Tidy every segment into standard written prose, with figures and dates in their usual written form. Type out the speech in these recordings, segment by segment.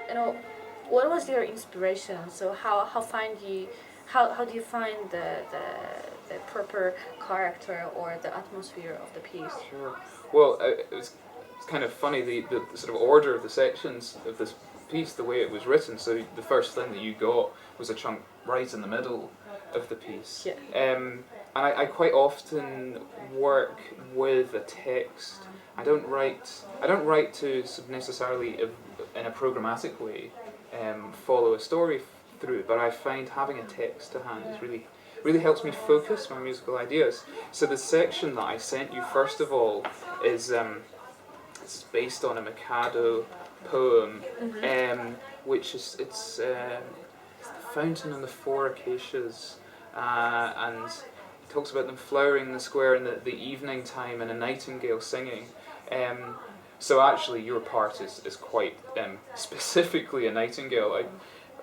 You know, what was your inspiration? So how do you find the proper character or the atmosphere of the piece? Sure. Well, it's kind of funny the sort of order of the sections of this piece, the way it was written. So the first thing that you got was a chunk right in the middle of the piece. Yeah. And I quite often work with a text. I don't write to sort of necessarily in a programmatic way follow a story through, but I find having a text to hand is really helps me focus my musical ideas. So the section that I sent you first of all is it's based on a Mikado poem, which is it's the fountain and the four acacias, and it talks about them flowering in the square in the evening time and a nightingale singing. So actually your part is quite specifically a nightingale. I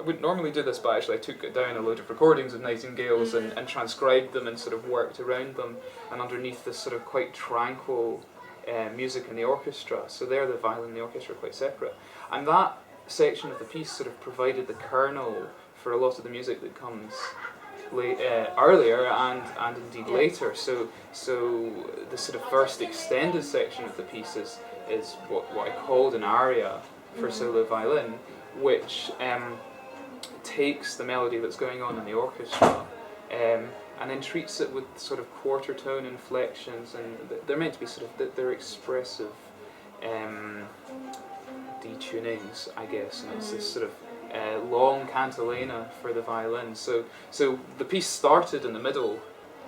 wouldn't normally do this, but actually I took down a load of recordings of nightingales and transcribed them and sort of worked around them, and underneath this sort of quite tranquil music in the orchestra. So there the violin and the orchestra are quite separate. And that section of the piece sort of provided the kernel for a lot of the music that comes earlier and indeed later. So the sort of first extended section of the piece is what I called an aria for solo violin, which takes the melody that's going on in the orchestra and then treats it with sort of quarter tone inflections, and they're meant to be sort of they're expressive detunings, I guess, and it's this sort of long cantilena for the violin. So the piece started in the middle,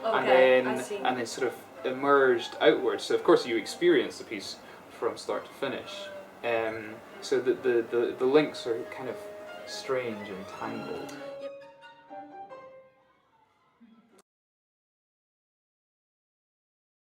Okay, and then sort of emerged outwards. So of course you experience the piece from start to finish. So the links are kind of strange and tangled.